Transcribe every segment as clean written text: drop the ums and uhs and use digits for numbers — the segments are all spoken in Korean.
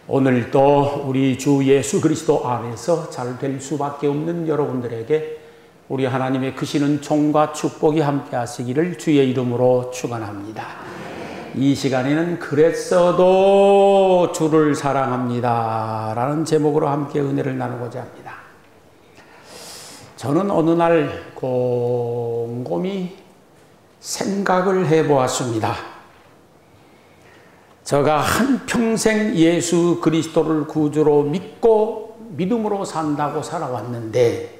오늘도 우리 주 예수 그리스도 안에서 잘 될 수밖에 없는 여러분들에게 우리 하나님의 크시는 총과 축복이 함께 하시기를 주의 이름으로 축원합니다. 이 시간에는 그랬어도 주를 사랑합니다 라는 제목으로 함께 은혜를 나누고자 합니다. 저는 어느 날 곰곰이 생각을 해보았습니다. 제가 한평생 예수 그리스도를 구주로 믿고 믿음으로 산다고 살아왔는데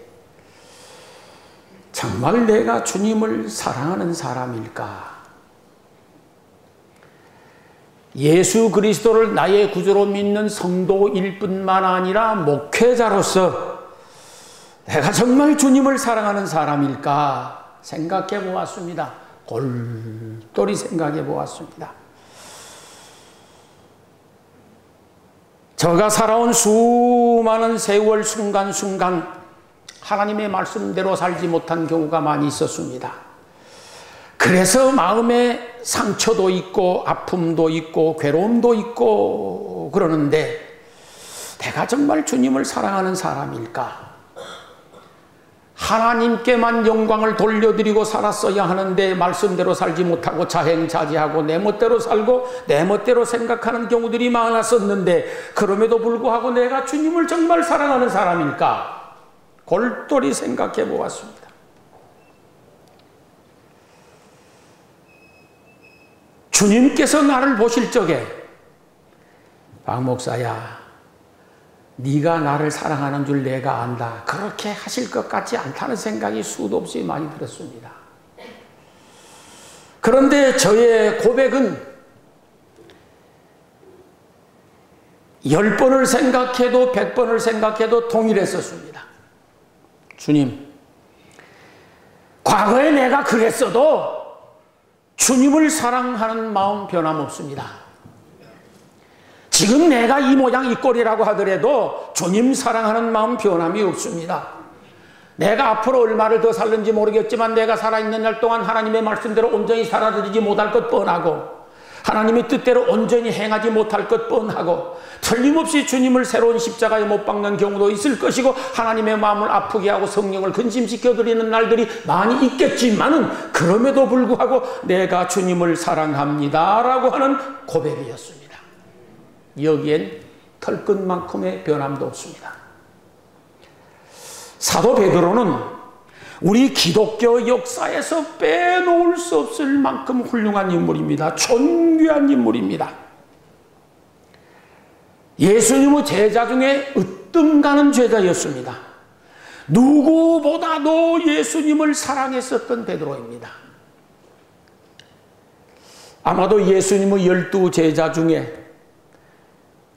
정말 내가 주님을 사랑하는 사람일까? 예수 그리스도를 나의 구주로 믿는 성도일 뿐만 아니라 목회자로서 내가 정말 주님을 사랑하는 사람일까 생각해 보았습니다. 골똘히 생각해 보았습니다. 제가 살아온 수많은 세월 순간순간 하나님의 말씀대로 살지 못한 경우가 많이 있었습니다. 그래서 마음에 상처도 있고 아픔도 있고 괴로움도 있고 그러는데 내가 정말 주님을 사랑하는 사람일까? 하나님께만 영광을 돌려드리고 살았어야 하는데 말씀대로 살지 못하고 자행자제하고 내 멋대로 살고 내 멋대로 생각하는 경우들이 많았었는데 그럼에도 불구하고 내가 주님을 정말 사랑하는 사람일까? 골똘히 생각해 보았습니다. 주님께서 나를 보실 적에 박 목사야, 네가 나를 사랑하는 줄 내가 안다. 그렇게 하실 것 같지 않다는 생각이 수도 없이 많이 들었습니다. 그런데 저의 고백은 10번을 생각해도 100번을 생각해도 동일했었습니다. 주님, 과거에 내가 그랬어도 주님을 사랑하는 마음 변함없습니다. 지금 내가 이 모양 이 꼴이라고 하더라도 주님 사랑하는 마음 변함이 없습니다. 내가 앞으로 얼마를 더 살는지 모르겠지만 내가 살아있는 날 동안 하나님의 말씀대로 온전히 살아드리지 못할 것 뻔하고 하나님의 뜻대로 온전히 행하지 못할 것 뻔하고 틀림없이 주님을 새로운 십자가에 못 박는 경우도 있을 것이고 하나님의 마음을 아프게 하고 성령을 근심시켜드리는 날들이 많이 있겠지만은 그럼에도 불구하고 내가 주님을 사랑합니다 라고 하는 고백이었습니다. 여기엔 털끝만큼의 변함도 없습니다. 사도 베드로는 우리 기독교 역사에서 빼놓을 수 없을 만큼 훌륭한 인물입니다. 존귀한 인물입니다. 예수님의 제자 중에 으뜸 가는 제자였습니다. 누구보다도 예수님을 사랑했었던 베드로입니다. 아마도 예수님의 12 제자 중에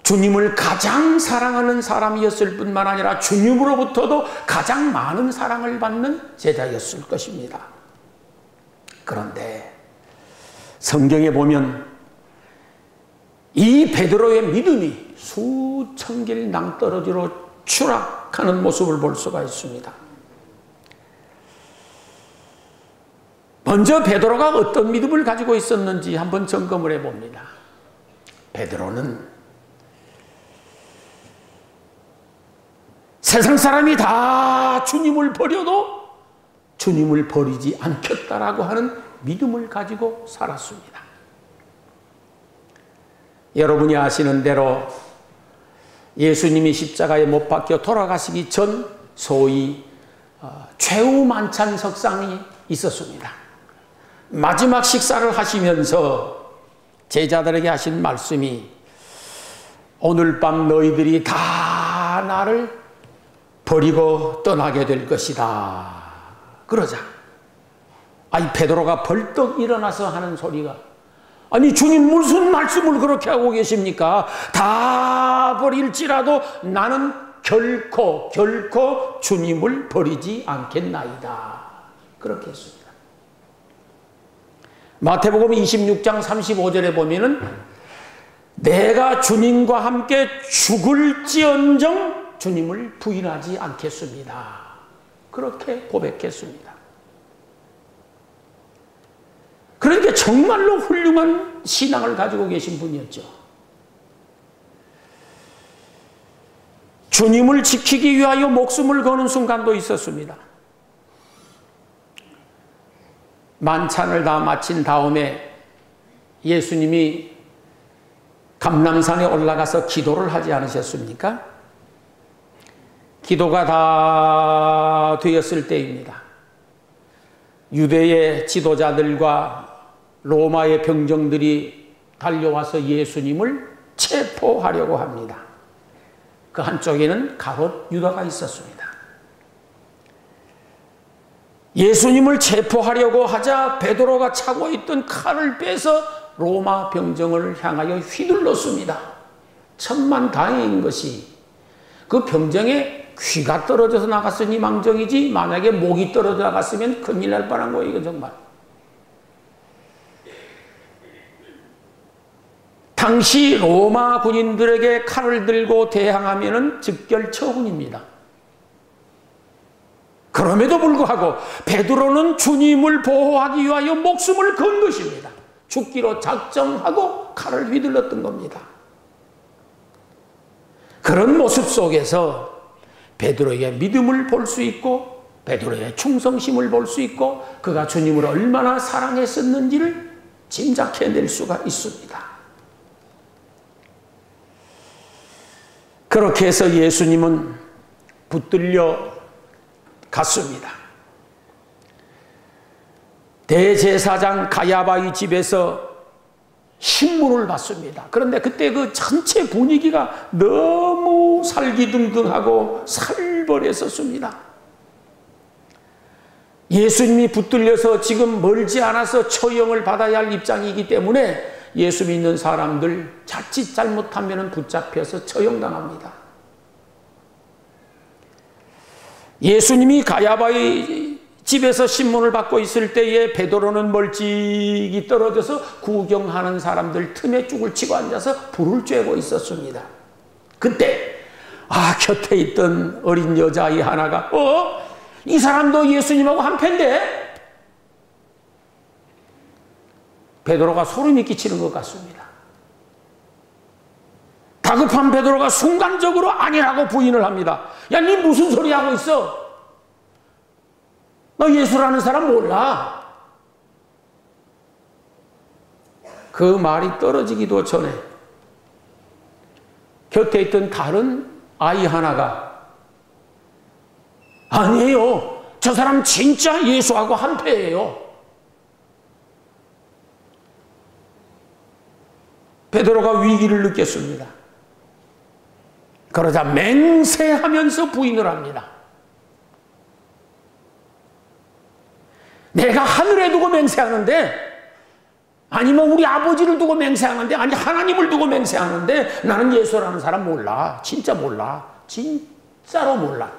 주님을 가장 사랑하는 사람이었을 뿐만 아니라 주님으로부터도 가장 많은 사랑을 받는 제자였을 것입니다. 그런데 성경에 보면 이 베드로의 믿음이 수천 길 낭떠러지로 추락하는 모습을 볼 수가 있습니다. 먼저 베드로가 어떤 믿음을 가지고 있었는지 한번 점검을 해봅니다. 베드로는 세상 사람이 다 주님을 버려도 주님을 버리지 않겠다라고 하는 믿음을 가지고 살았습니다. 여러분이 아시는 대로 예수님이 십자가에 못 박혀 돌아가시기 전 소위 최후 만찬 석상이 있었습니다. 마지막 식사를 하시면서 제자들에게 하신 말씀이 오늘 밤 너희들이 다 나를 버리고 떠나게 될 것이다. 그러자 아니 베드로가 벌떡 일어나서 하는 소리가 아니 주님 무슨 말씀을 그렇게 하고 계십니까? 다 버릴지라도 나는 결코 주님을 버리지 않겠나이다. 그렇게 했습니다. 마태복음 26장 35절에 보면은 내가 주님과 함께 죽을지언정 주님을 부인하지 않겠습니다. 그렇게 고백했습니다. 그러니까 정말로 훌륭한 신앙을 가지고 계신 분이었죠. 주님을 지키기 위하여 목숨을 거는 순간도 있었습니다. 만찬을 다 마친 다음에 예수님이 감람산에 올라가서 기도를 하지 않으셨습니까? 기도가 다 되었을 때입니다. 유대의 지도자들과 로마의 병정들이 달려와서 예수님을 체포하려고 합니다. 그 한쪽에는 가롯 유다가 있었습니다. 예수님을 체포하려고 하자 베드로가 차고 있던 칼을 빼서 로마 병정을 향하여 휘둘렀습니다. 천만다행인 것이 그 병정에 귀가 떨어져서 나갔으니 망정이지 만약에 목이 떨어져 나갔으면 큰일 날 뻔한 거예요. 이거 정말. 당시 로마 군인들에게 칼을 들고 대항하면 즉결처분입니다. 그럼에도 불구하고 베드로는 주님을 보호하기 위하여 목숨을 건 것입니다. 죽기로 작정하고 칼을 휘둘렀던 겁니다. 그런 모습 속에서 베드로의 믿음을 볼 수 있고 베드로의 충성심을 볼 수 있고 그가 주님을 얼마나 사랑했었는지를 짐작해낼 수가 있습니다. 그렇게 해서 예수님은 붙들려 갔습니다. 대제사장 가야바의 집에서 신문을 받습니다. 그런데 그때 그 전체 분위기가 너무 살기등등하고 살벌했었습니다. 예수님이 붙들려서 지금 멀지 않아서 처형을 받아야 할 입장이기 때문에 예수 믿는 사람들 자칫 잘못하면 붙잡혀서 처형당합니다. 예수님이 가야바의 집에서 신문을 받고 있을 때에 베드로는 멀찍이 떨어져서 구경하는 사람들 틈에 쭉을 치고 앉아서 불을 쬐고 있었습니다. 그때 곁에 있던 어린 여자아이 하나가 이 사람도 예수님하고 한패인데 베드로가 소름이 끼치는 것 같습니다. 다급한 베드로가 순간적으로 아니라고 부인을 합니다. 야, 니 무슨 소리 하고 있어? 너 예수라는 사람 몰라. 그 말이 떨어지기도 전에 곁에 있던 다른 아이 하나가 아니에요. 저 사람 진짜 예수하고 한패예요. 베드로가 위기를 느꼈습니다. 그러자 맹세하면서 부인을 합니다. 내가 하늘에 두고 맹세하는데 아니면 우리 아버지를 두고 맹세하는데 아니 하나님을 두고 맹세하는데 나는 예수라는 사람 몰라. 진짜 몰라. 진짜로 몰라.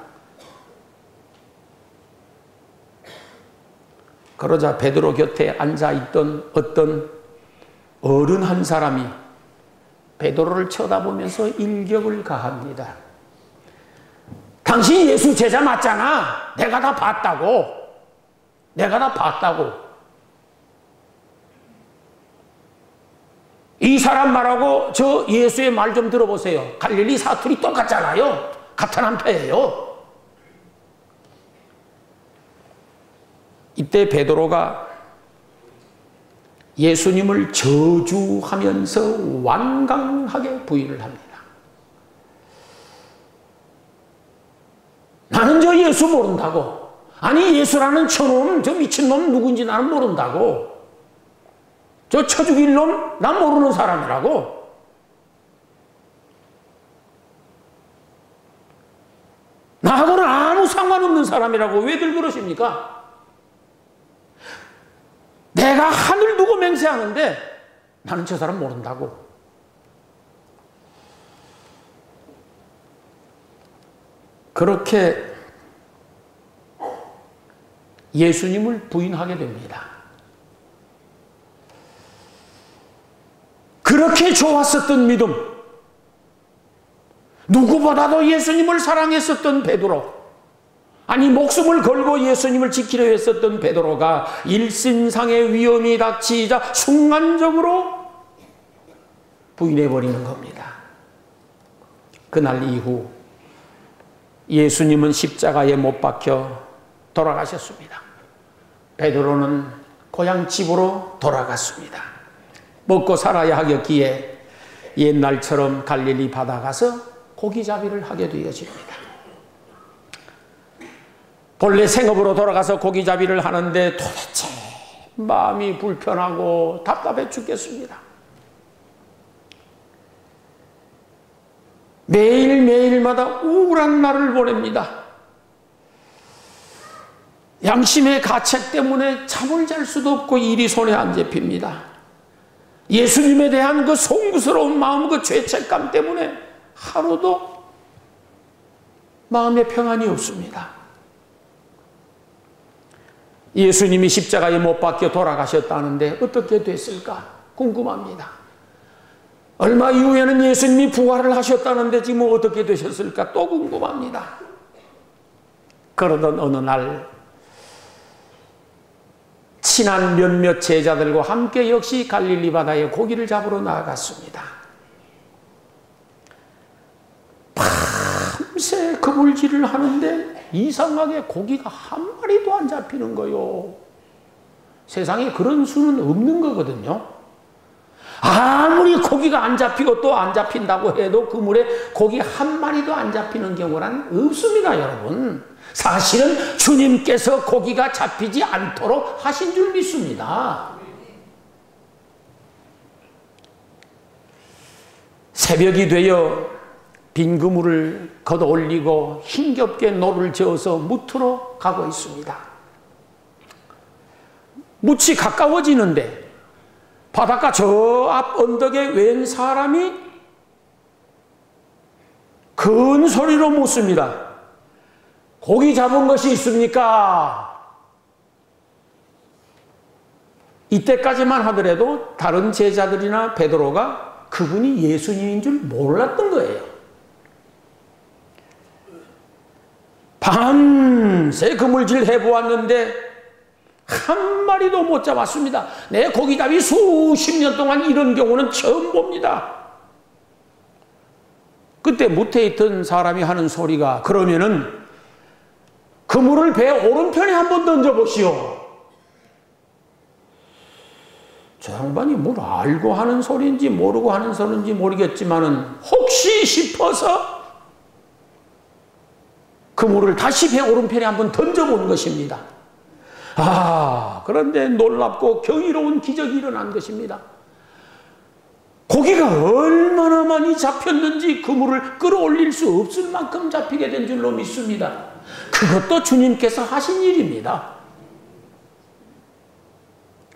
그러자 베드로 곁에 앉아있던 어떤 어른 한 사람이 베드로를 쳐다보면서 일격을 가합니다. 당신 예수 제자 맞잖아. 내가 다 봤다고. 내가 다 봤다고. 이 사람 말하고 저 예수의 말 좀 들어보세요. 갈릴리 사투리 똑같잖아요. 같은 한패예요. 이때 베드로가 예수님을 저주하면서 완강하게 부인을 합니다. 나는 저 예수 모른다고. 아니 예수라는 저놈, 저 미친놈 누군지 나는 모른다고. 저 쳐죽일 놈, 난 모르는 사람이라고. 나하고는 아무 상관없는 사람이라고 왜들 그러십니까? 내가 하늘 두고 맹세하는데 나는 저 사람 모른다고. 그렇게 예수님을 부인하게 됩니다. 그렇게 좋았었던 믿음, 누구보다도 예수님을 사랑했었던 베드로, 아니 목숨을 걸고 예수님을 지키려 했었던 베드로가 일신상의 위험이 닥치자 순간적으로 부인해버리는 겁니다. 그날 이후 예수님은 십자가에 못 박혀 돌아가셨습니다. 베드로는 고향 집으로 돌아갔습니다. 먹고 살아야 하겠기에 옛날처럼 갈릴리 바다 가서 고기잡이를 하게 되어집니다. 본래 생업으로 돌아가서 고기잡이를 하는데 도대체 마음이 불편하고 답답해 죽겠습니다. 매일매일마다 우울한 날을 보냅니다. 양심의 가책 때문에 잠을 잘 수도 없고 일이 손에 안 잡힙니다. 예수님에 대한 그 송구스러운 마음, 그 죄책감 때문에 하루도 마음에 평안이 없습니다. 예수님이 십자가에 못 박혀 돌아가셨다는데 어떻게 됐을까 궁금합니다. 얼마 이후에는 예수님이 부활을 하셨다는데 지금 어떻게 되셨을까 또 궁금합니다. 그러던 어느 날 친한 몇몇 제자들과 함께 역시 갈릴리 바다에 고기를 잡으러 나아갔습니다. 밤새 그물질을 하는데 이상하게 고기가 한 마리도 안 잡히는 거요. 세상에 그런 수는 없는 거거든요. 아무리 고기가 안 잡히고 또 안 잡힌다고 해도 그물에 고기 한 마리도 안 잡히는 경우란 없습니다, 여러분. 사실은 주님께서 고기가 잡히지 않도록 하신 줄 믿습니다. 새벽이 되어 빈 그물을 걷어 올리고 힘겹게 노를 저어서 무트로 가고 있습니다. 무치 가까워지는데 바닷가 저 앞 언덕에 웬 사람이 큰 소리로 묻습니다. 고기 잡은 것이 있습니까? 이때까지만 하더라도 다른 제자들이나 베드로가 그분이 예수님인 줄 몰랐던 거예요. 밤새 그물질 해보았는데 한 마리도 못 잡았습니다. 내 고기잡이 수십 년 동안 이런 경우는 처음 봅니다. 그때 무태에 있던 사람이 하는 소리가 그러면은 그물을 배 오른편에 한번 던져보시오. 저 양반이 뭘 알고 하는 소리인지 모르고 하는 소리인지 모르겠지만은 혹시 싶어서 그물을 다시 배 오른편에 한번 던져본 것입니다. 그런데 놀랍고 경이로운 기적이 일어난 것입니다. 고기가 얼마나 많이 잡혔는지 그물을 끌어올릴 수 없을 만큼 잡히게 된 줄로 믿습니다. 그것도 주님께서 하신 일입니다.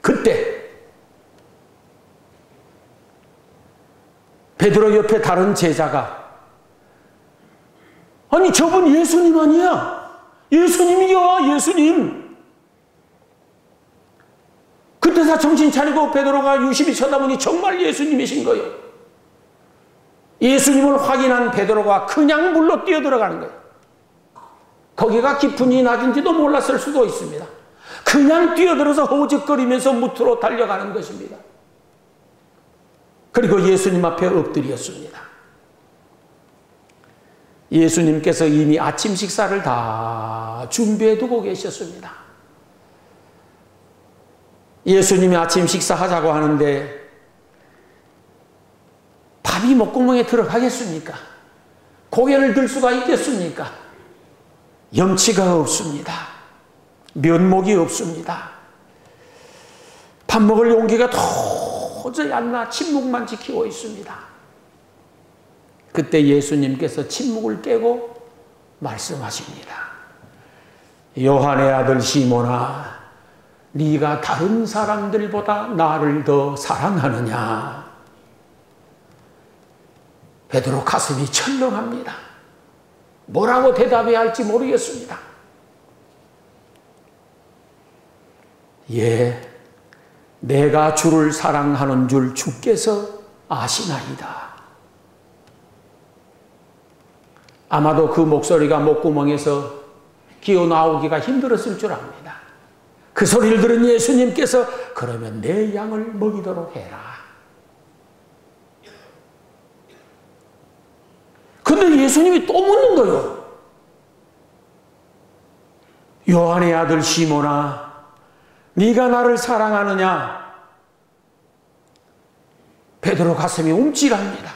그때 베드로 옆에 다른 제자가 아니 저분 예수님 아니야? 예수님이요, 예수님. 그때 다 정신 차리고 베드로가 유심히 쳐다보니 정말 예수님이신 거예요. 예수님을 확인한 베드로가 그냥 물로 뛰어들어가는 거예요. 거기가 깊은지 낮은지도 몰랐을 수도 있습니다. 그냥 뛰어들어서 허우적거리면서 무트로 달려가는 것입니다. 그리고 예수님 앞에 엎드렸습니다. 예수님께서 이미 아침 식사를 다 준비해 두고 계셨습니다. 예수님이 아침 식사하자고 하는데 밥이 목구멍에 들어가겠습니까? 고개를 들 수가 있겠습니까? 염치가 없습니다. 면목이 없습니다. 밥 먹을 용기가 도저히 안 나 침묵만 지키고 있습니다. 그때 예수님께서 침묵을 깨고 말씀하십니다. 요한의 아들 시몬아, 네가 다른 사람들보다 나를 더 사랑하느냐? 베드로 가슴이 철렁합니다. 뭐라고 대답해야 할지 모르겠습니다. 예, 내가 주를 사랑하는 줄 주께서 아시나이다. 아마도 그 목소리가 목구멍에서 기어 나오기가 힘들었을 줄 압니다. 그 소리를 들은 예수님께서 그러면 내 양을 먹이도록 해라. 근데 예수님이 또 묻는 거예요. 요한의 아들 시몬아, 네가 나를 사랑하느냐? 베드로 가슴이 움찔합니다.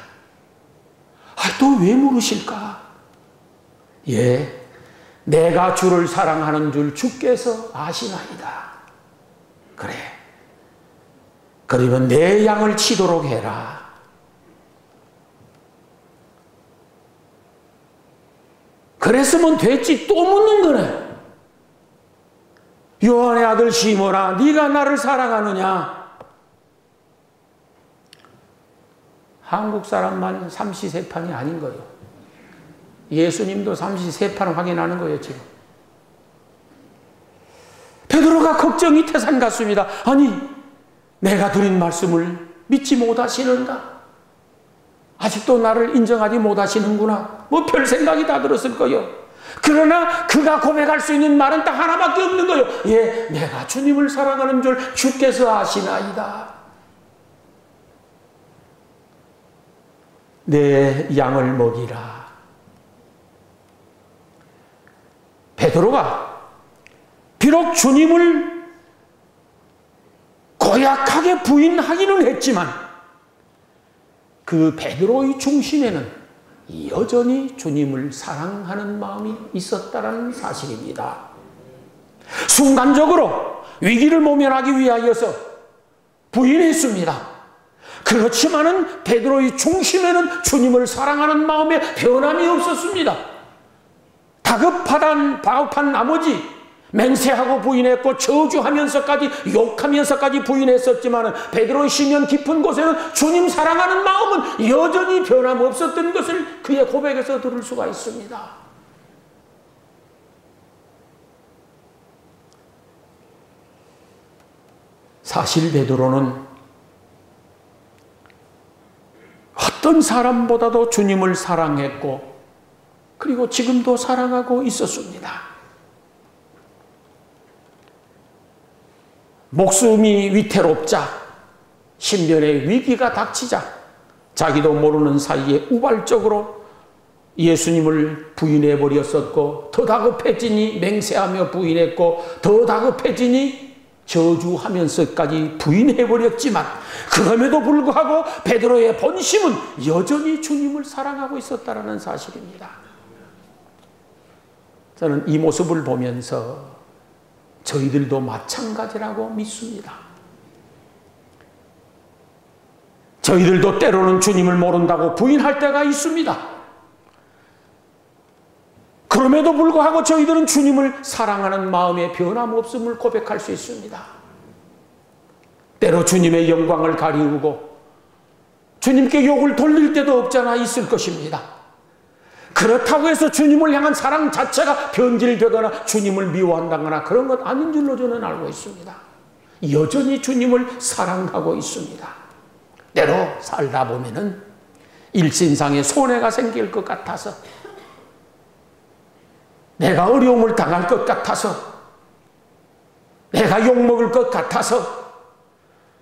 또 왜 물으실까? 예, 내가 주를 사랑하는 줄 주께서 아시나이다. 그래, 그러면 내 양을 치도록 해라. 그랬으면 됐지, 또 묻는 거네. 요한의 아들 시몬아, 네가 나를 사랑하느냐? 한국 사람만 삼시세판이 아닌 거예요. 예수님도 삼시세판 확인하는 거예요, 지금. 베드로가 걱정이 태산 같습니다. 아니, 내가 드린 말씀을 믿지 못하시는가? 아직도 나를 인정하지 못하시는구나. 뭐 별 생각이 다 들었을 거예요. 그러나 그가 고백할 수 있는 말은 딱 하나밖에 없는 거예요. 예, 내가 주님을 사랑하는 줄 주께서 아시나이다. 내 양을 먹이라. 베드로가 비록 주님을 고약하게 부인하기는 했지만 그 베드로의 중심에는 여전히 주님을 사랑하는 마음이 있었다는 사실입니다. 순간적으로 위기를 모면하기 위하여서 부인했습니다. 그렇지만은 베드로의 중심에는 주님을 사랑하는 마음에 변함이 없었습니다. 다급한 나머지 맹세하고 부인했고 저주하면서까지 욕하면서까지 부인했었지만 베드로의 심연 깊은 곳에는 주님 사랑하는 마음은 여전히 변함없었던 것을 그의 고백에서 들을 수가 있습니다. 사실 베드로는 어떤 사람보다도 주님을 사랑했고 그리고 지금도 사랑하고 있었습니다. 목숨이 위태롭자 신변의 위기가 닥치자 자기도 모르는 사이에 우발적으로 예수님을 부인해 버렸었고 더 다급해지니 맹세하며 부인했고 더 다급해지니 저주하면서까지 부인해 버렸지만 그럼에도 불구하고 베드로의 본심은 여전히 주님을 사랑하고 있었다는 사실입니다. 저는 이 모습을 보면서 저희들도 마찬가지라고 믿습니다. 저희들도 때로는 주님을 모른다고 부인할 때가 있습니다. 그럼에도 불구하고 저희들은 주님을 사랑하는 마음의 변함없음을 고백할 수 있습니다. 때로 주님의 영광을 가리우고 주님께 욕을 돌릴 때도 없잖아 있을 것입니다. 그렇다고 해서 주님을 향한 사랑 자체가 변질되거나 주님을 미워한다거나 그런 것 아닌 줄로 저는 알고 있습니다. 여전히 주님을 사랑하고 있습니다. 때로 살다 보면은 일신상에 손해가 생길 것 같아서 내가 어려움을 당할 것 같아서 내가 욕먹을 것 같아서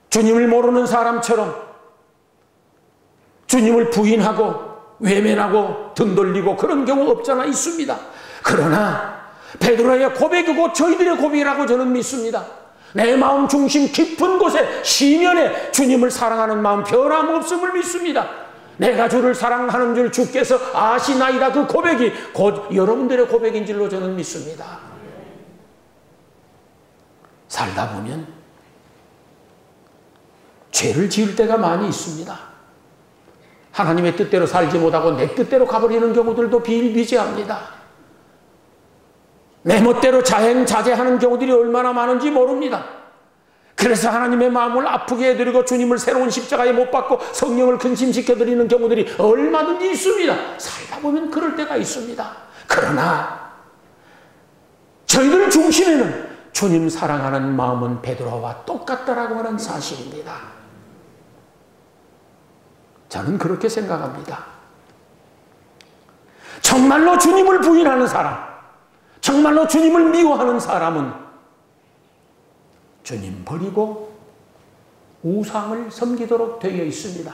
주님을 모르는 사람처럼 주님을 부인하고 외면하고 등 돌리고 그런 경우 없잖아 있습니다. 그러나 베드로의 고백이고 저희들의 고백이라고 저는 믿습니다. 내 마음 중심 깊은 곳에 시면에 주님을 사랑하는 마음 변함없음을 믿습니다. 내가 주를 사랑하는 줄 주께서 아시나이다. 그 고백이 곧 여러분들의 고백인 줄로 저는 믿습니다. 살다 보면 죄를 지을 때가 많이 있습니다. 하나님의 뜻대로 살지 못하고 내 뜻대로 가버리는 경우들도 비일비재합니다. 내 멋대로 자행자제하는 경우들이 얼마나 많은지 모릅니다. 그래서 하나님의 마음을 아프게 해드리고 주님을 새로운 십자가에 못 박고 성령을 근심시켜드리는 경우들이 얼마든지 있습니다. 살다 보면 그럴 때가 있습니다. 그러나 저희들 중심에는 주님 사랑하는 마음은 베드로와 똑같다라고 하는 사실입니다. 저는 그렇게 생각합니다. 정말로 주님을 부인하는 사람, 정말로 주님을 미워하는 사람은 주님 버리고 우상을 섬기도록 되어 있습니다.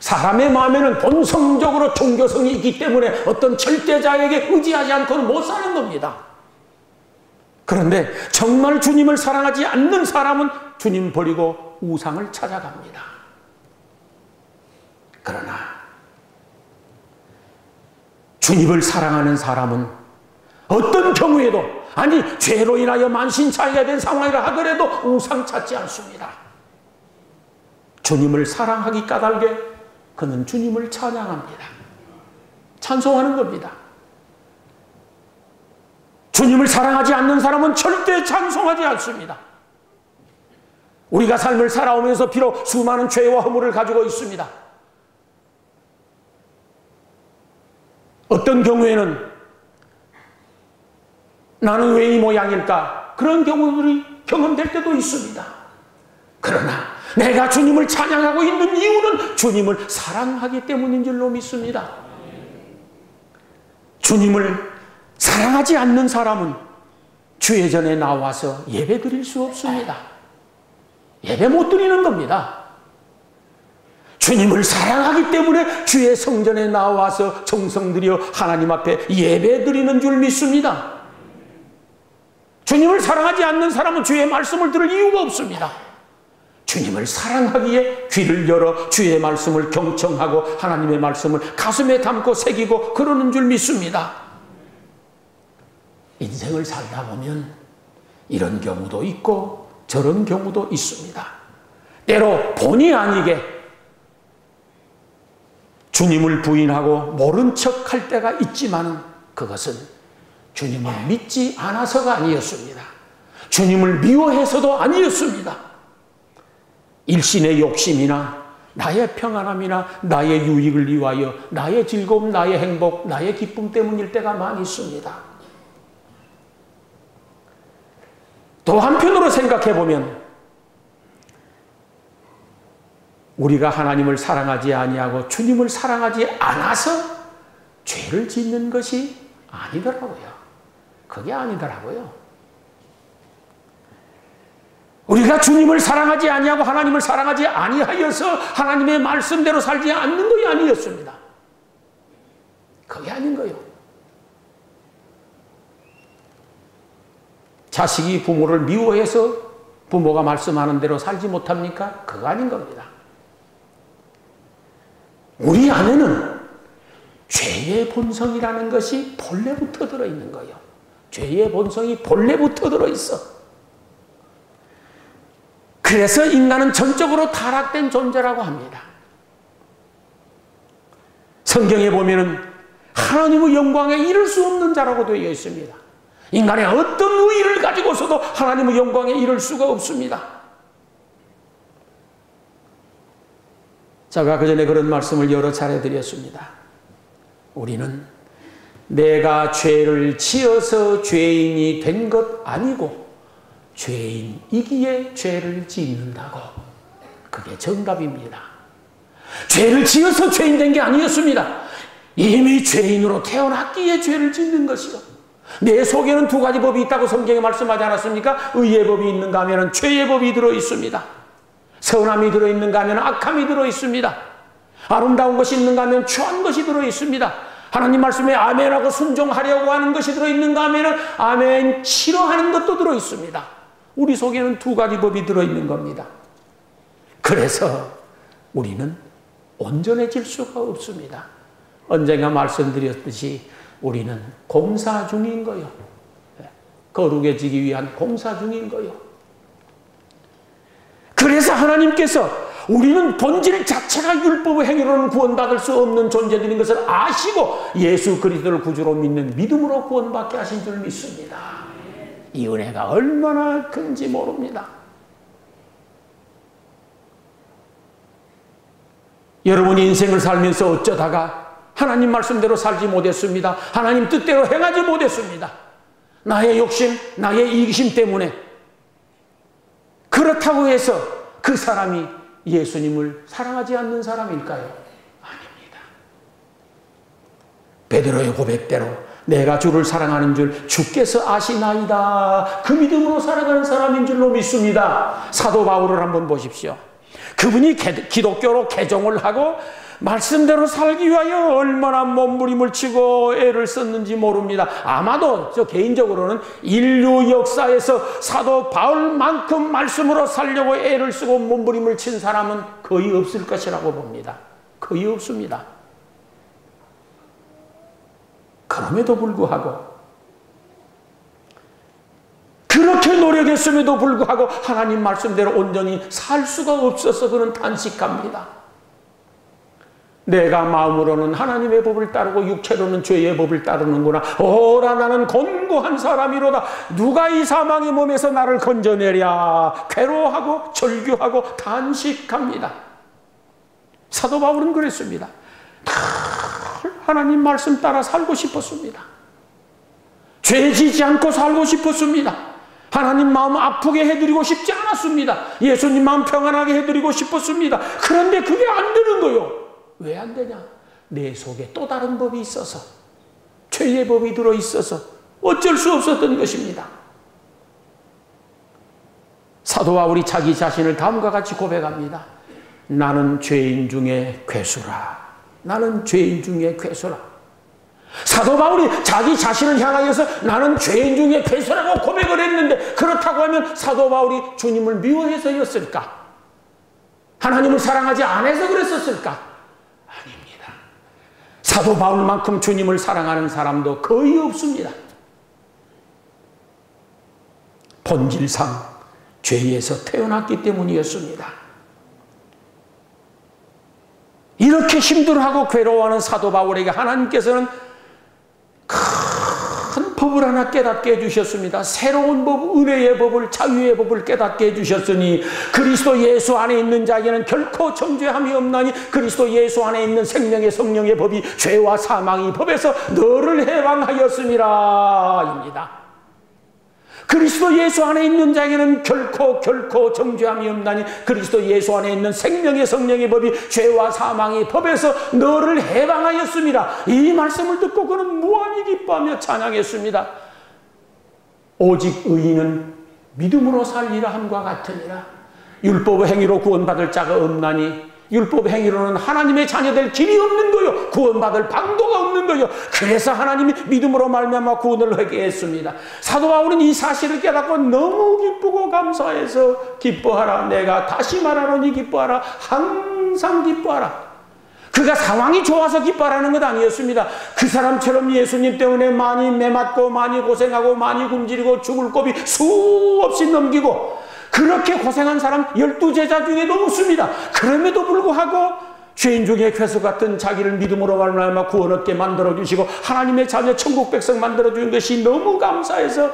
사람의 마음에는 본성적으로 종교성이 있기 때문에 어떤 절대자에게 의지하지 않고는 못 사는 겁니다. 그런데 정말 주님을 사랑하지 않는 사람은 주님 버리고 우상을 찾아갑니다. 그러나 주님을 사랑하는 사람은 어떤 경우에도, 아니 죄로 인하여 만신창이가 된 상황이라 하더라도 우상 찾지 않습니다. 주님을 사랑하기 까닭에 그는 주님을 찬양합니다. 찬송하는 겁니다. 주님을 사랑하지 않는 사람은 절대 찬송하지 않습니다. 우리가 삶을 살아오면서 비록 수많은 죄와 허물을 가지고 있습니다. 어떤 경우에는 나는 왜 이 모양일까? 그런 경우들이 경험될 때도 있습니다. 그러나 내가 주님을 찬양하고 있는 이유는 주님을 사랑하기 때문인 줄로 믿습니다. 주님을 사랑하지 않는 사람은 주의 전에 나와서 예배 드릴 수 없습니다. 예배 못 드리는 겁니다. 주님을 사랑하기 때문에 주의 성전에 나와서 정성 들여 하나님 앞에 예배 드리는 줄 믿습니다. 주님을 사랑하지 않는 사람은 주의 말씀을 들을 이유가 없습니다. 주님을 사랑하기에 귀를 열어 주의 말씀을 경청하고 하나님의 말씀을 가슴에 담고 새기고 그러는 줄 믿습니다. 인생을 살다 보면 이런 경우도 있고 저런 경우도 있습니다. 때로 본의 아니게 주님을 부인하고 모른 척 할 때가 있지만 그것은 주님을 믿지 않아서가 아니었습니다. 주님을 미워해서도 아니었습니다. 일신의 욕심이나 나의 평안함이나 나의 유익을 위하여 나의 즐거움, 나의 행복, 나의 기쁨 때문일 때가 많이 있습니다. 또 한편으로 생각해 보면 우리가 하나님을 사랑하지 아니하고 주님을 사랑하지 않아서 죄를 짓는 것이 아니더라고요. 그게 아니더라고요. 우리가 주님을 사랑하지 아니하고 하나님을 사랑하지 아니하여서 하나님의 말씀대로 살지 않는 것이 아니었습니다. 그게 아닌 거예요. 자식이 부모를 미워해서 부모가 말씀하는 대로 살지 못합니까? 그거 아닌 겁니다. 우리 안에는 죄의 본성이라는 것이 본래부터 들어있는 거예요. 죄의 본성이 본래부터 들어있어. 그래서 인간은 전적으로 타락된 존재라고 합니다. 성경에 보면은 하나님의 영광에 이를 수 없는 자라고 되어 있습니다. 인간의 어떤 의의를 가지고서도 하나님의 영광에 이를 수가 없습니다. 제가 그전에 그런 말씀을 여러 차례 드렸습니다. 우리는 내가 죄를 지어서 죄인이 된 것 아니고 죄인이기에 죄를 짓는다고. 그게 정답입니다. 죄를 지어서 죄인 된 게 아니었습니다. 이미 죄인으로 태어났기에 죄를 짓는 것이요. 내 속에는 두 가지 법이 있다고 성경에 말씀하지 않았습니까? 의의 법이 있는가 하면 죄의 법이 들어있습니다. 선함이 들어있는가 하면 악함이 들어있습니다. 아름다운 것이 있는가 하면 추한 것이 들어있습니다. 하나님 말씀에 아멘하고 순종하려고 하는 것이 들어있는가 하면 아멘 싫어하는 것도 들어있습니다. 우리 속에는 두 가지 법이 들어있는 겁니다. 그래서 우리는 온전해질 수가 없습니다. 언젠가 말씀드렸듯이 우리는 공사 중인 거요. 거룩해지기 위한 공사 중인 거요. 그래서 하나님께서 우리는 본질 자체가 율법의 행위로는 구원받을 수 없는 존재들인 것을 아시고 예수 그리스도를 구주로 믿는 믿음으로 구원받게 하신 줄 믿습니다. 이 은혜가 얼마나 큰지 모릅니다. 여러분이 인생을 살면서 어쩌다가 하나님 말씀대로 살지 못했습니다. 하나님 뜻대로 행하지 못했습니다. 나의 욕심, 나의 이기심 때문에. 그렇다고 해서 그 사람이 예수님을 사랑하지 않는 사람일까요? 아닙니다. 베드로의 고백대로 내가 주를 사랑하는 줄 주께서 아시나이다. 그 믿음으로 살아가는 사람인 줄로 믿습니다. 사도 바울을 한번 보십시오. 그분이 기독교로 개종을 하고 말씀대로 살기 위하여 얼마나 몸부림을 치고 애를 썼는지 모릅니다. 아마도 저 개인적으로는 인류 역사에서 사도 바울만큼 말씀으로 살려고 애를 쓰고 몸부림을 친 사람은 거의 없을 것이라고 봅니다. 거의 없습니다. 그럼에도 불구하고, 그렇게 노력했음에도 불구하고 하나님 말씀대로 온전히 살 수가 없어서 그는 탄식합니다. 내가 마음으로는 하나님의 법을 따르고 육체로는 죄의 법을 따르는구나. 오라 나는 곤고한 사람이로다. 누가 이 사망의 몸에서 나를 건져내랴. 괴로워하고 절규하고 탄식합니다. 사도 바울은 그랬습니다. 하나님 말씀 따라 살고 싶었습니다. 죄 지지 않고 살고 싶었습니다. 하나님 마음 아프게 해드리고 싶지 않았습니다. 예수님 마음 평안하게 해드리고 싶었습니다. 그런데 그게 안 되는 거요. 왜 안 되냐? 내 속에 또 다른 법이 있어서, 죄의 법이 들어있어서 어쩔 수 없었던 것입니다. 사도 바울이 자기 자신을 다음과 같이 고백합니다. 나는 죄인 중에 괴수라. 나는 죄인 중에 괴수라. 사도 바울이 자기 자신을 향하여서 나는 죄인 중에 괴수라고 고백을 했는데, 그렇다고 하면 사도 바울이 주님을 미워해서였을까? 하나님을 사랑하지 않아서 그랬었을까? 아닙니다. 사도 바울만큼 주님을 사랑하는 사람도 거의 없습니다. 본질상 죄에서 태어났기 때문이었습니다. 이렇게 힘들어하고 괴로워하는 사도 바울에게 하나님께서는 큰 법을 하나 깨닫게 해주셨습니다. 새로운 법, 은혜의 법을, 자유의 법을 깨닫게 해주셨으니 그리스도 예수 안에 있는 자에게는 결코 정죄함이 없나니 그리스도 예수 안에 있는 생명의 성령의 법이 죄와 사망의 법에서 너를 해방하였음이라 입니다. 그리스도 예수 안에 있는 자에게는 결코 정죄함이 없나니 그리스도 예수 안에 있는 생명의 성령의 법이 죄와 사망의 법에서 너를 해방하였습니다. 이 말씀을 듣고 그는 무한히 기뻐하며 찬양했습니다. 오직 의인은 믿음으로 살리라 함과 같으니라. 율법의 행위로 구원받을 자가 없나니 율법의 행위로는 하나님의 자녀될 길이 없는 거요, 구원받을 방도가 없는 거요. 그래서 하나님이 믿음으로 말미암아 구원을 하게 했습니다. 사도 바울은 이 사실을 깨닫고 너무 기쁘고 감사해서 기뻐하라. 내가 다시 말하노니 기뻐하라. 항상 기뻐하라. 그가 상황이 좋아서 기뻐하라는 것 아니었습니다. 그 사람처럼 예수님 때문에 많이 매맞고 많이 고생하고 많이 굶주리고 죽을 고비 수없이 넘기고 그렇게 고생한 사람 12제자 중에도 없습니다. 그럼에도 불구하고 죄인 중에 괴수 같은 자기를 믿음으로 말미암아 구원 얻게 만들어주시고 하나님의 자녀 천국 백성 만들어주는 것이 너무 감사해서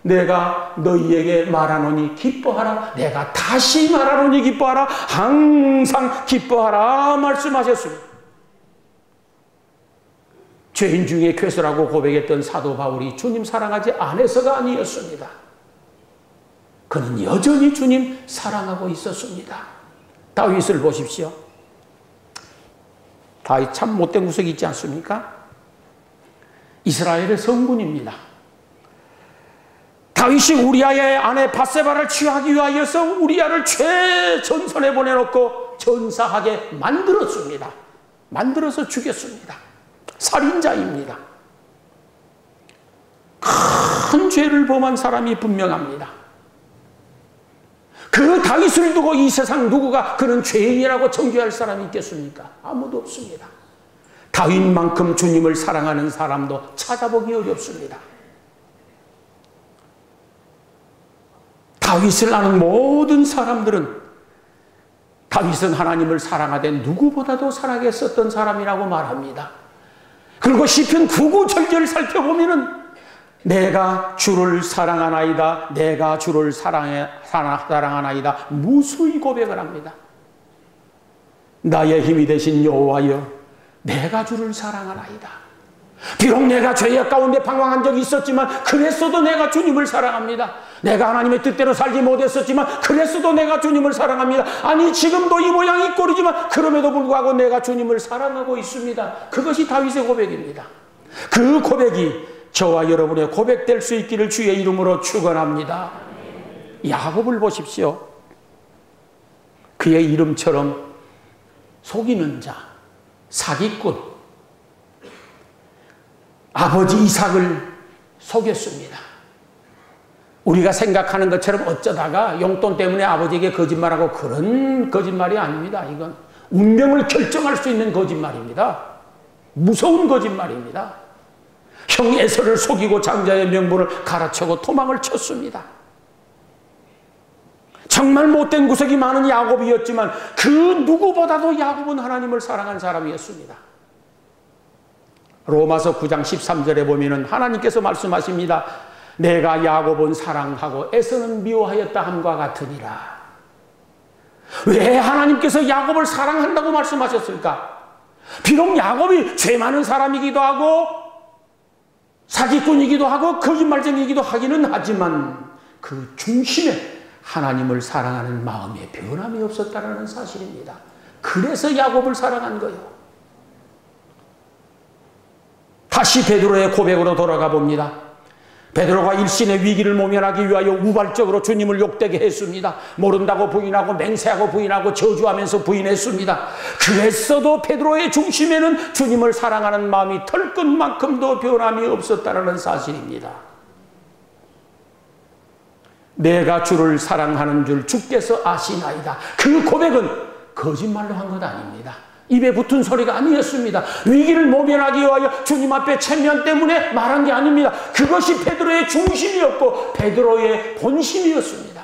내가 너희에게 말하노니 기뻐하라. 내가 다시 말하노니 기뻐하라. 항상 기뻐하라 말씀하셨습니다. 죄인 중에 괴수라고 고백했던 사도 바울이 주님 사랑하지 않아서가 아니었습니다. 그는 여전히 주님 사랑하고 있었습니다. 다윗을 보십시오. 다윗 참 못된 구석이 있지 않습니까? 이스라엘의 성군입니다. 다윗이 우리아의 아내 밧세바를 취하기 위하여서 우리아를 최전선에 보내놓고 전사하게 만들었습니다. 만들어서 죽였습니다. 살인자입니다. 큰 죄를 범한 사람이 분명합니다. 그 다윗을 두고 이 세상 누구가 그런 죄인이라고 정죄할 사람이 있겠습니까? 아무도 없습니다. 다윗만큼 주님을 사랑하는 사람도 찾아보기 어렵습니다. 다윗을 아는 모든 사람들은 다윗은 하나님을 사랑하되 누구보다도 사랑했었던 사람이라고 말합니다. 그리고 시편 9구절절을 살펴보면은 내가 주를 사랑하나이다. 내가 주를 사랑하나이다. 무수히 고백을 합니다. 나의 힘이 되신 여호와여, 내가 주를 사랑하나이다. 비록 내가 죄악 가운데 방황한 적이 있었지만 그랬어도 내가 주님을 사랑합니다. 내가 하나님의 뜻대로 살지 못했었지만 그랬어도 내가 주님을 사랑합니다. 아니 지금도 이 모양 이 꼴이지만 그럼에도 불구하고 내가 주님을 사랑하고 있습니다. 그것이 다윗의 고백입니다. 그 고백이 저와 여러분의 고백될 수 있기를 주의 이름으로 축원합니다. 야곱을 보십시오. 그의 이름처럼 속이는 자, 사기꾼, 아버지 이삭을 속였습니다. 우리가 생각하는 것처럼 어쩌다가 용돈 때문에 아버지에게 거짓말하고 그런 거짓말이 아닙니다. 이건 운명을 결정할 수 있는 거짓말입니다. 무서운 거짓말입니다. 형 에서를 속이고 장자의 명분을 갈아치고 도망을 쳤습니다. 정말 못된 구석이 많은 야곱이었지만 그 누구보다도 야곱은 하나님을 사랑한 사람이었습니다. 로마서 9장 13절에 보면은 하나님께서 말씀하십니다. 내가 야곱은 사랑하고 에서는 미워하였다 함과 같으니라. 왜 하나님께서 야곱을 사랑한다고 말씀하셨을까? 비록 야곱이 죄 많은 사람이기도 하고 사기꾼이기도 하고 거짓말쟁이기도 하기는 하지만 그 중심에 하나님을 사랑하는 마음에 변함이 없었다는 사실입니다. 그래서 야곱을 사랑한 거예요. 다시 베드로의 고백으로 돌아가 봅니다. 베드로가 일신의 위기를 모면하기 위하여 우발적으로 주님을 욕되게 했습니다. 모른다고 부인하고 맹세하고 부인하고 저주하면서 부인했습니다. 그랬어도 베드로의 중심에는 주님을 사랑하는 마음이 털끝만큼도 변함이 없었다는 사실입니다. 내가 주를 사랑하는 줄 주께서 아시나이다. 그 고백은 거짓말로 한 것 아닙니다. 입에 붙은 소리가 아니었습니다. 위기를 모면하기 위하여 주님 앞에 체면 때문에 말한 게 아닙니다. 그것이 베드로의 중심이었고 베드로의 본심이었습니다.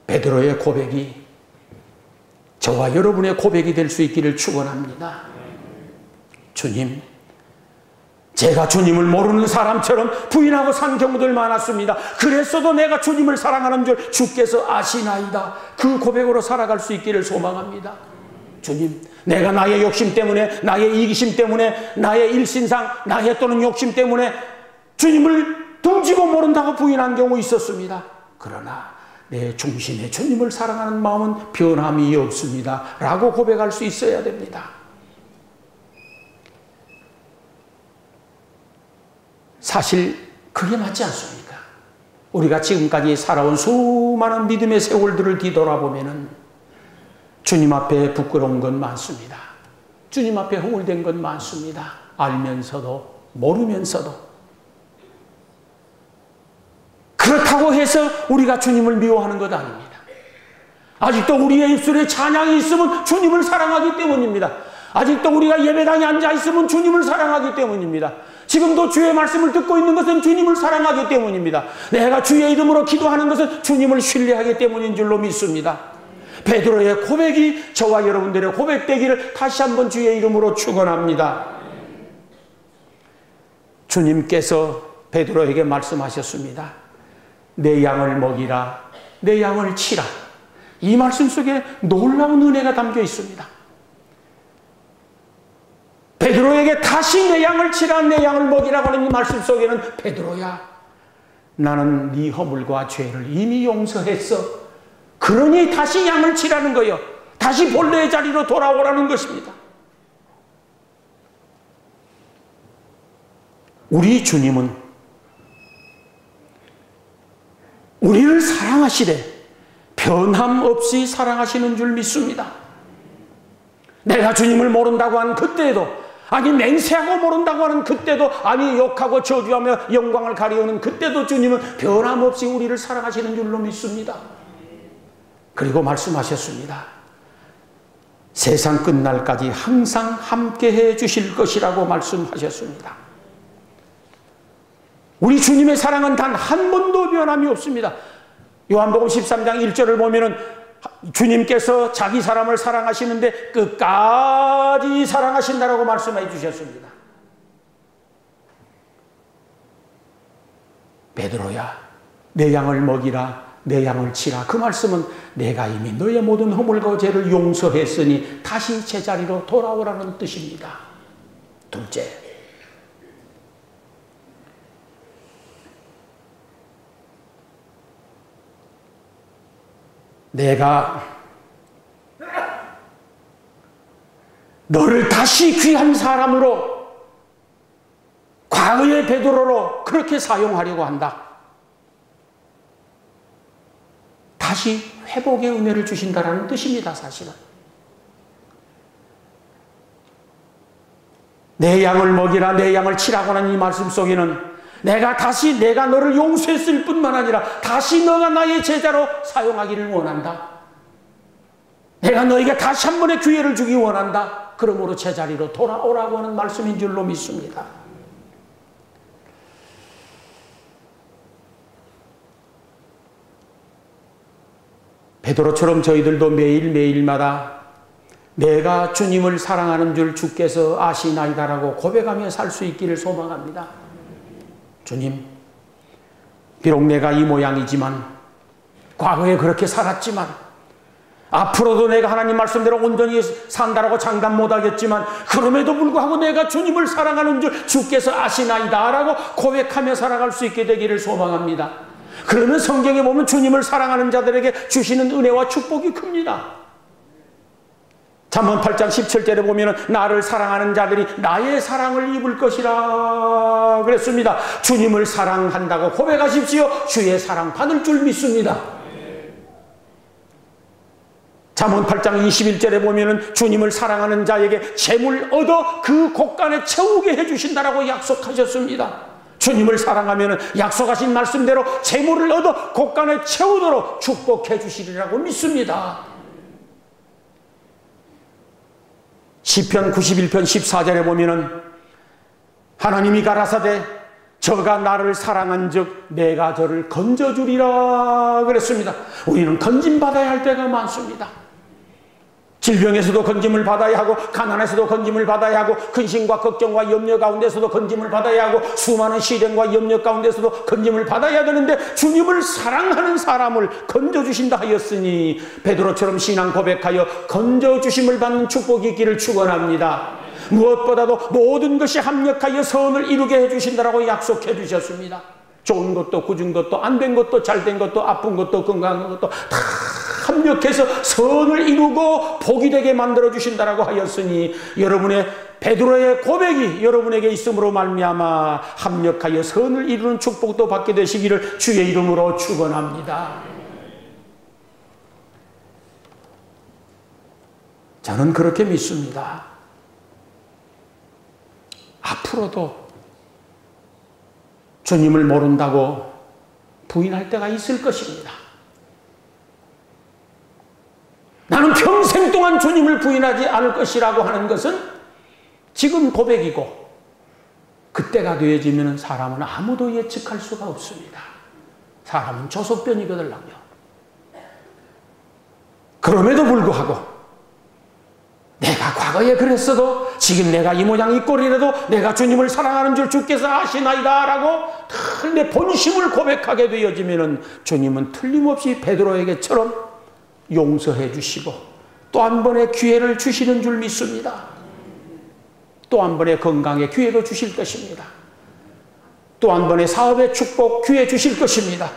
베드로의 고백이 저와 여러분의 고백이 될 수 있기를 축원합니다. 주님, 제가 주님을 모르는 사람처럼 부인하고 산 경우들 많았습니다. 그랬어도 내가 주님을 사랑하는 줄 주께서 아시나이다. 그 고백으로 살아갈 수 있기를 소망합니다. 주님, 내가 나의 욕심 때문에, 나의 이기심 때문에, 나의 일신상, 나의 또는 욕심 때문에 주님을 등지고 모른다고 부인한 경우 있었습니다. 그러나 내 중심에 주님을 사랑하는 마음은 변함이 없습니다. 라고 고백할 수 있어야 됩니다. 사실 그게 맞지 않습니까? 우리가 지금까지 살아온 수많은 믿음의 세월들을 뒤돌아보면 주님 앞에 부끄러운 건 많습니다. 주님 앞에 허물된 건 많습니다. 알면서도 모르면서도. 그렇다고 해서 우리가 주님을 미워하는 것 아닙니다. 아직도 우리의 입술에 찬양이 있으면 주님을 사랑하기 때문입니다. 아직도 우리가 예배당에 앉아 있으면 주님을 사랑하기 때문입니다. 지금도 주의 말씀을 듣고 있는 것은 주님을 사랑하기 때문입니다. 내가 주의 이름으로 기도하는 것은 주님을 신뢰하기 때문인 줄로 믿습니다. 베드로의 고백이 저와 여러분들의 고백되기를 다시 한번 주의 이름으로 축원합니다. 주님께서 베드로에게 말씀하셨습니다. 내 양을 먹이라, 내 양을 치라. 이 말씀 속에 놀라운 은혜가 담겨 있습니다. 베드로에게 다시 내 양을 치라, 내 양을 먹이라고 하는 이 말씀 속에는 베드로야, 나는 네 허물과 죄를 이미 용서했어. 그러니 다시 양을 치라는 거예요. 다시 본래의 자리로 돌아오라는 것입니다. 우리 주님은 우리를 사랑하시되 변함없이 사랑하시는 줄 믿습니다. 내가 주님을 모른다고 하는 그때에도, 아니 맹세하고 모른다고 하는 그때도, 아니 욕하고 저주하며 영광을 가리우는 그때도 주님은 변함없이 우리를 사랑하시는 줄로 믿습니다. 그리고 말씀하셨습니다. 세상 끝날까지 항상 함께해 주실 것이라고 말씀하셨습니다. 우리 주님의 사랑은 단 한 번도 변함이 없습니다. 요한복음 13장 1절을 보면은 주님께서 자기 사람을 사랑하시는데 끝까지 사랑하신다라고 말씀해 주셨습니다. 베드로야, 내 양을 먹이라, 내 양을 치라. 그 말씀은 내가 이미 너의 모든 허물과 죄를 용서했으니 다시 제자리로 돌아오라는 뜻입니다. 둘째, 내가 너를 다시 귀한 사람으로, 과거의 베드로로 그렇게 사용하려고 한다. 다시 회복의 은혜를 주신다라는 뜻입니다. 사실은 내 양을 먹이라, 내 양을 치라고 하는 이 말씀 속에는 내가 너를 용서했을 뿐만 아니라 다시 너가 나의 제자로 사용하기를 원한다. 내가 너에게 다시 한 번의 기회를 주기 원한다. 그러므로 제자리로 돌아오라고 하는 말씀인 줄로 믿습니다. 베드로처럼 저희들도 매일매일마다 내가 주님을 사랑하는 줄 주께서 아시나이다라고 고백하며 살 수 있기를 소망합니다. 주님, 비록 내가 이 모양이지만, 과거에 그렇게 살았지만, 앞으로도 내가 하나님 말씀대로 온전히 산다라고 장담 못하겠지만, 그럼에도 불구하고 내가 주님을 사랑하는 줄 주께서 아시나이다 라고 고백하며 살아갈 수 있게 되기를 소망합니다. 그러면 성경에 보면 주님을 사랑하는 자들에게 주시는 은혜와 축복이 큽니다. 잠언 8장 17절에 보면 나를 사랑하는 자들이 나의 사랑을 입을 것이라 그랬습니다. 주님을 사랑한다고 고백하십시오. 주의 사랑 받을 줄 믿습니다. 잠언 8장 21절에 보면 주님을 사랑하는 자에게 재물 얻어 그 곳간에 채우게 해주신다라고 약속하셨습니다. 주님을 사랑하면 약속하신 말씀대로 재물을 얻어 곳간에 채우도록 축복해 주시리라고 믿습니다. 시편 91편 14절에 보면은 하나님이 가라사대 저가 나를 사랑한즉 내가 저를 건져주리라 그랬습니다. 우리는 건짐받아야 할 때가 많습니다. 질병에서도 건짐을 받아야 하고, 가난에서도 건짐을 받아야 하고, 근심과 걱정과 염려 가운데서도 건짐을 받아야 하고, 수많은 시련과 염려 가운데서도 건짐을 받아야 되는데 주님을 사랑하는 사람을 건져주신다 하였으니 베드로처럼 신앙 고백하여 건져주심을 받는 축복이 있기를 축원합니다. 무엇보다도 모든 것이 합력하여 선을 이루게 해주신다라고 약속해 주셨습니다. 좋은 것도 굳은 것도 안 된 것도 잘 된 것도 아픈 것도 건강한 것도 다 합력해서 선을 이루고 복이 되게 만들어 주신다라고 하였으니 여러분의 베드로의 고백이 여러분에게 있음으로 말미암아 합력하여 선을 이루는 축복도 받게 되시기를 주의 이름으로 축원합니다. 저는 그렇게 믿습니다. 앞으로도 주님을 모른다고 부인할 때가 있을 것입니다. 나는 평생 동안 주님을 부인하지 않을 것이라고 하는 것은 지금 고백이고, 그때가 되어지면 사람은 아무도 예측할 수가 없습니다. 사람은 조석변이거든요. 그럼에도 불구하고 내가 과거에 그랬어도 지금 내가 이 모양 이 꼴이라도 내가 주님을 사랑하는 줄 주께서 아시나이다 라고 내 본심을 고백하게 되어지면 주님은 틀림없이 베드로에게처럼 용서해 주시고 또 한 번의 기회를 주시는 줄 믿습니다. 또 한 번의 건강의 기회도 주실 것입니다. 또 한 번의 사업의 축복 기회 주실 것입니다.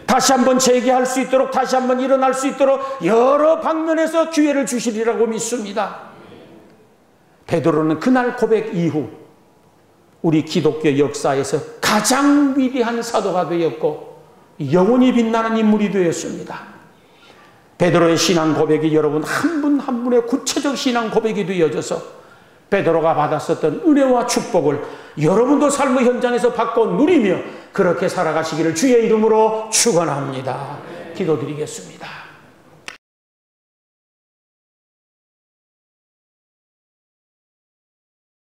다시 한번 재기할 수 있도록, 다시 한번 일어날 수 있도록 여러 방면에서 기회를 주시리라고 믿습니다. 베드로는 그날 고백 이후 우리 기독교 역사에서 가장 위대한 사도가 되었고 영원히 빛나는 인물이 되었습니다. 베드로의 신앙 고백이 여러분 한 분 한 분의 구체적 신앙 고백이 되어져서 베드로가 받았었던 은혜와 축복을 여러분도 삶의 현장에서 받고 누리며 그렇게 살아가시기를 주의 이름으로 축원합니다. 기도드리겠습니다.